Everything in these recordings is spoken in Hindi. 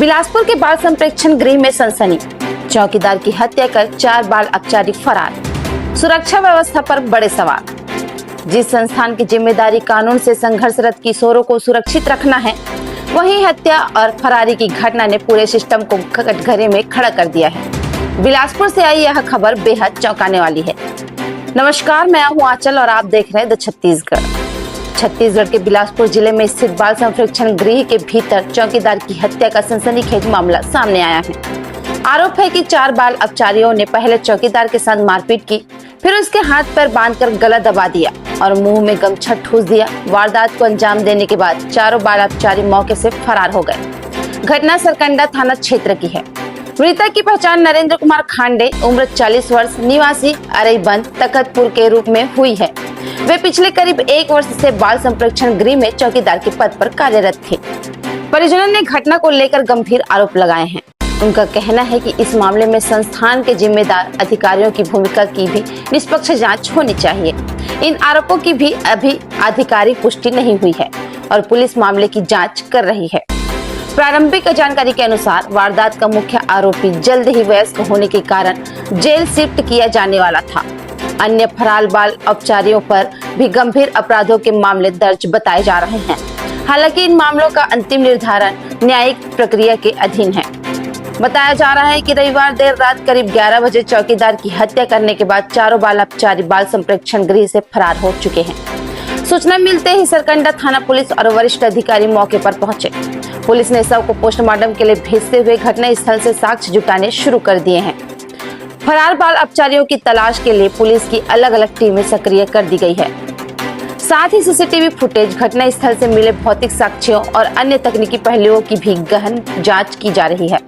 बिलासपुर के बाल संप्रेक्षण गृह में सनसनी, चौकीदार की हत्या कर 4 बाल अपचारी फरार, सुरक्षा व्यवस्था पर बड़े सवाल। जिस संस्थान की जिम्मेदारी कानून से संघर्षरत किशोरों को सुरक्षित रखना है, वहीं हत्या और फरारी की घटना ने पूरे सिस्टम को कटघरे में खड़ा कर दिया है। बिलासपुर से आई यह खबर बेहद चौंकाने वाली है। नमस्कार, मैं हूं आंचल और आप देख रहे हैं द छत्तीसगढ़। छत्तीसगढ़ के बिलासपुर जिले में स्थित बाल संप्रेक्षण गृह के भीतर चौकीदार की हत्या का सनसनीखेज मामला सामने आया है। आरोप है कि 4 बाल अपचारियों ने पहले चौकीदार के साथ मारपीट की, फिर उसके हाथ पैर बांधकर गला दबा दिया और मुंह में गमछा ठूस दिया। वारदात को अंजाम देने के बाद चारों बाल अपचारी मौके से फरार हो गए। घटना सरकंडा थाना क्षेत्र की है। मृतक की पहचान नरेंद्र कुमार खांडे, उम्र 40 वर्ष, निवासी अरईबंद, तखतपुर के रूप में हुई है। वे पिछले करीब 1 वर्ष से बाल संप्रेक्षण गृह में चौकीदार के पद पर कार्यरत थे। परिजनों ने घटना को लेकर गंभीर आरोप लगाए हैं। उनका कहना है कि इस मामले में संस्थान के जिम्मेदार अधिकारियों की भूमिका की भी निष्पक्ष जांच होनी चाहिए। इन आरोपों की भी अभी आधिकारिक पुष्टि नहीं हुई है और पुलिस मामले की जांच कर रही है। प्रारंभिक जानकारी के अनुसार वारदात का मुख्य आरोपी जल्द ही वयस्क होने के कारण जेल शिफ्ट किया जाने वाला था। अन्य फरार बाल अपचारियों पर भी गंभीर अपराधों के मामले दर्ज बताए जा रहे हैं। हालांकि इन मामलों का अंतिम निर्धारण न्यायिक प्रक्रिया के अधीन है। बताया जा रहा है कि रविवार देर रात करीब 11 बजे चौकीदार की हत्या करने के बाद चारों बाल अपचारी बाल संप्रेक्षण गृह से फरार हो चुके हैं। सूचना मिलते ही सरकंडा थाना पुलिस और वरिष्ठ अधिकारी मौके पर पहुंचे। पुलिस ने शव को पोस्टमार्टम के लिए भेजते हुए घटना स्थल से साक्ष्य जुटाने शुरू कर दिए हैं। फरार बाल अपचारियों की तलाश के लिए पुलिस की अलग अलग टीमें सक्रिय कर दी गई है। साथ ही सीसीटीवी फुटेज, घटना स्थल से मिले भौतिक साक्ष्यों और अन्य तकनीकी पहलुओं की भी गहन जांच की जा रही है।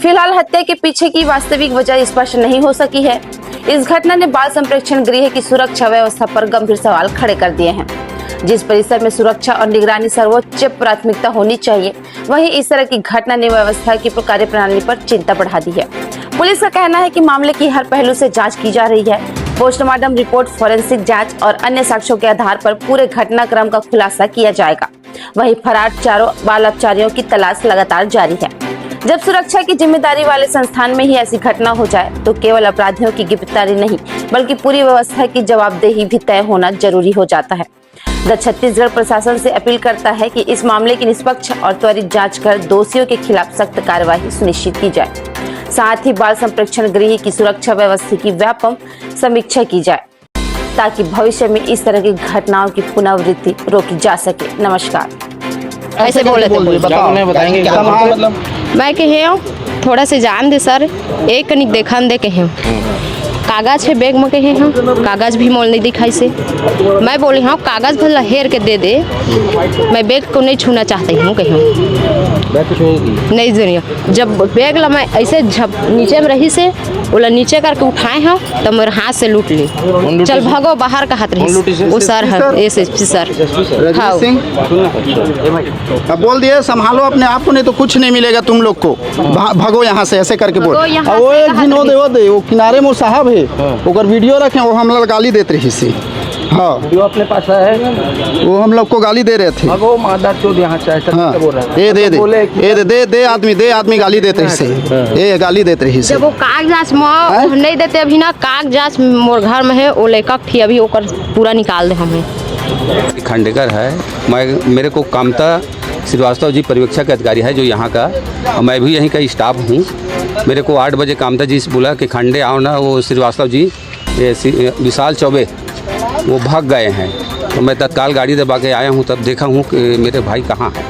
फिलहाल हत्या के पीछे की वास्तविक वजह स्पष्ट नहीं हो सकी है। इस घटना ने बाल संप्रेक्षण गृह की सुरक्षा व्यवस्था पर गंभीर सवाल खड़े कर दिए हैं। जिस परिसर में सुरक्षा और निगरानी सर्वोच्च प्राथमिकता होनी चाहिए, वहीं इस तरह की घटना ने व्यवस्था की कार्यप्रणाली पर चिंता बढ़ा दी है। पुलिस का कहना है कि मामले की हर पहलू से जांच की जा रही है। पोस्टमार्टम रिपोर्ट, फोरेंसिक जांच और अन्य साक्ष्यों के आधार पर पूरे घटनाक्रम का खुलासा किया जाएगा। वहीं फरार चारों बाल अपचारियों की तलाश लगातार जारी है। जब सुरक्षा की जिम्मेदारी वाले संस्थान में ही ऐसी घटना हो जाए तो केवल अपराधियों की गिरफ्तारी नहीं, बल्कि पूरी व्यवस्था की जवाबदेही भी तय होना जरूरी हो जाता है। द छत्तीसगढ़ प्रशासन से अपील करता है कि इस मामले की निष्पक्ष और त्वरित जांच कर दोषियों के खिलाफ सख्त कार्रवाई सुनिश्चित की जाए। साथ ही बाल संप्रेक्षण गृह की सुरक्षा व्यवस्था की व्यापक समीक्षा की जाए ताकि भविष्य में इस तरह की घटनाओं की पुनरावृत्ति रोकी जा सके। नमस्कार। ऐसे बोले थे, बताएंगे क्या मतलब? मैं कहे हूँ थोड़ा से जान दे सर, एक कनिक देखन दे कहे कागज है बैग में कहे हूँ, कागज भी मोल नहीं दिखाई से। मैं बोली हाँ कागज भला हेर के दे दे, मैं बैग को नहीं छूना चाहती हूँ कहूँ नहीं जरिए। जब बैग ला मैं ऐसे नीचे में रही से बोला नीचे करके उठाए हैं तो मेरे हाथ से लूट ली। चल भागो बाहर का हाथ रही वो सर है एसएसपी सर। हाँ अब बोल दिए संभालो अपने आप को, नहीं तो कुछ नहीं मिलेगा तुम लोग को। भागो यहाँ से, ऐसे करके बोल। वो एक दिन वो किनारे में साहब है ओकर वीडियो रखे, वो हम लोग गाली देते रही सी। हाँ वीडियो अपने पास है, वो हम लोग को गाली दे रहे थे। भगो मादा चोद यहाँ चाहे हाँ बोल रहा है। दे आदमी गाली देते रही से, ये गाली देते रही से। जब वो कागजात में नहीं देते अभी ना, कागजात मोर घर में है वो लेकर थी, अभी ओकर पूरा निकाल दे हमें। खांडेकर है, मेरे को कामता श्रीवास्तव जी पर्यवेक्षक के अधिकारी है जो यहाँ का, मैं भी यहीं का स्टाफ हूँ। मेरे को 8 बजे कामता जी से बोला कि खांडे आओ ना, वो श्रीवास्तव जी विशाल चौबे वो भाग गए हैं। तो मैं तत्काल गाड़ी दबा के आया हूँ, तब देखा हूँ कि मेरे भाई कहाँ हैं।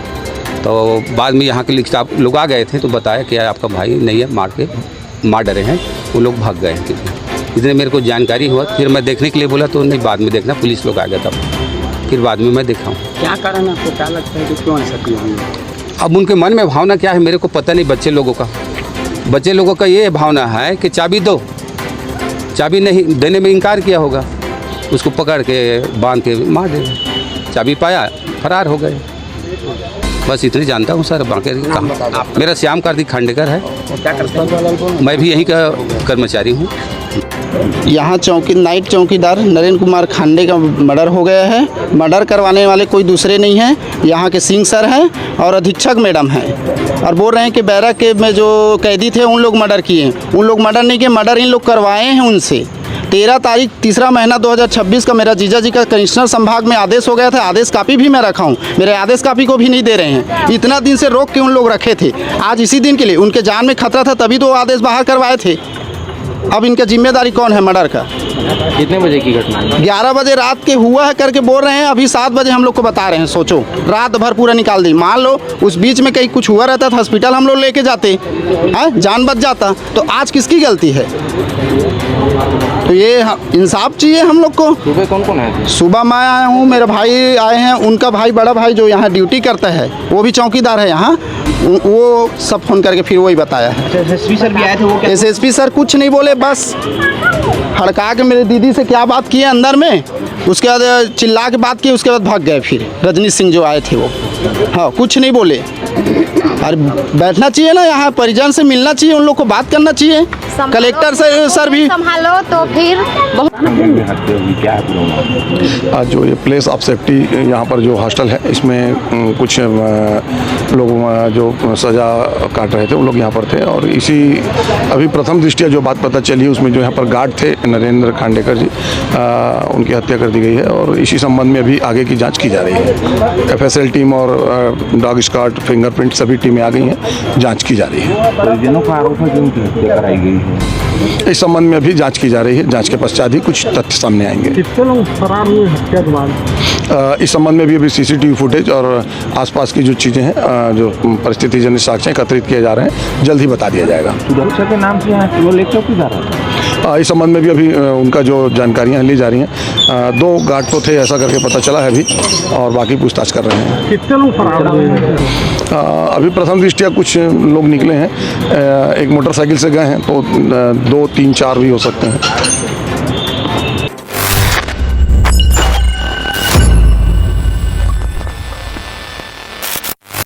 तो बाद में यहाँ के स्टाफ लोग आ गए थे तो बताया कि आपका भाई नहीं है, मार डरे हैं, वो लोग भाग गए हैं। इतने मेरे को जानकारी हुआ, फिर मैं देखने के लिए बोला तो नहीं, बाद में देखना, पुलिस लोग आ गए तब, फिर बाद में मैं देखा हूँ। क्या कारण आपको क्या लगता है कि क्यों ऐसा किया है? अब उनके मन में भावना क्या है मेरे को पता नहीं। बच्चे लोगों का ये भावना है कि चाबी दो, चाबी नहीं देने में इनकार किया होगा, उसको पकड़ के बांध के मार दे, चाबी पाया फरार हो गए। बस इतनी जानता हूँ सर, बाकी कहाँ। मेरा श्याम कार्तिक खांडेकर है, क्या करते हैं? मैं भी यहीं का कर्मचारी हूँ। यहाँ नाइट चौकीदार नरेंद्र कुमार खांडे का मर्डर हो गया है। मर्डर करवाने वाले कोई दूसरे नहीं हैं, यहाँ के सिंह सर हैं और अधीक्षक मैडम हैं, और बोल रहे हैं कि बैरक के में जो कैदी थे उन लोग मर्डर किए। उन लोग मर्डर नहीं किए, मर्डर इन लोग करवाए हैं उनसे। 13 तारीख 3 महीना 2026 का मेरा जीजा जी का कमिश्नर संभाग में आदेश हो गया था। आदेश कापी भी मैं रखा हूँ, मेरे आदेश कापी को भी नहीं दे रहे हैं। इतना दिन से रोक के उन लोग रखे थे, आज इसी दिन के लिए उनके जान में खतरा था तभी तो वो आदेश बाहर करवाए थे। अब इनका जिम्मेदारी कौन है मर्डर का? कितने बजे की घटना है? 11 बजे रात के हुआ है करके बोल रहे हैं, अभी 7 बजे हम लोग को बता रहे हैं। सोचो, रात भर पूरा निकाल दी। मान लो उस बीच में कहीं कुछ हुआ रहता था, हॉस्पिटल हम लोग लेके जाते हैं, जान बच जाता। तो आज किसकी गलती है? तो ये इंसाफ चाहिए हम लोग को। सुबह कौन कौन आए थे? सुबह मैं आया हूँ, मेरे भाई आए हैं, उनका भाई बड़ा भाई जो यहाँ ड्यूटी करता है वो भी चौकीदार है यहाँ, वो सब फ़ोन करके फिर वही बताया है। एसएसपी सर भी आए थे, वो क्या? एसएसपी सर कुछ नहीं बोले, बस हड़का के मेरे दीदी से क्या बात किए अंदर में, उसके बाद चिल्ला के बात की, उसके बाद भाग गए। फिर रजनी सिंह जो आए थे वो, हाँ, कुछ नहीं बोले। और बैठना चाहिए ना, यहाँ परिजन से मिलना चाहिए, उन लोग को बात करना चाहिए। कलेक्टर से सर भी संभालो तो फिर बहुत आज जो ये प्लेस ऑफ सेफ्टी यहाँ पर जो हॉस्टल है, इसमें कुछ लोग जो सज़ा काट रहे थे वो लोग यहाँ पर थे। और इसी अभी प्रथम दृष्टिया जो बात पता चली उसमें जो यहाँ पर गार्ड थे नरेंद्र खांडेकर जी, उनकी हत्या कर दी गई है। और इसी संबंध में अभी आगे की जांच की जा रही है। एफएसएल टीम और डॉग स्क्वाड, फिंगरप्रिंट सभी टीमें आ गई हैं, जांच की जा रही है। परिजनों का आरोप है कि उनकी हत्या कराई गई है। इस संबंध में अभी जांच की जा रही है, जांच के पश्चात ही कुछ तथ्य सामने आएंगे। कितने लोग फरार हुए हत्या के बाद? इस संबंध में भी अभी सीसीटीवी फुटेज और आसपास की जो चीज़ें हैं, जो परिस्थिति जनित साक्ष्य एकत्रित किए जा रहे हैं, जल्द ही बता दिया जाएगा। सुरक्षा के नाम से यहाँ वो लेके चौकीदार है। इस संबंध में भी अभी उनका जो जानकारियाँ ली जा रही हैं। 2 गार्ड तो थे ऐसा करके पता चला है अभी, और बाकी पूछताछ कर रहे हैं। कितने लोग फरार हुए? अभी प्रथम दृष्टिया कुछ लोग निकले हैं, एक मोटरसाइकिल से गए हैं, तो 2, 3, 4 भी हो सकते हैं।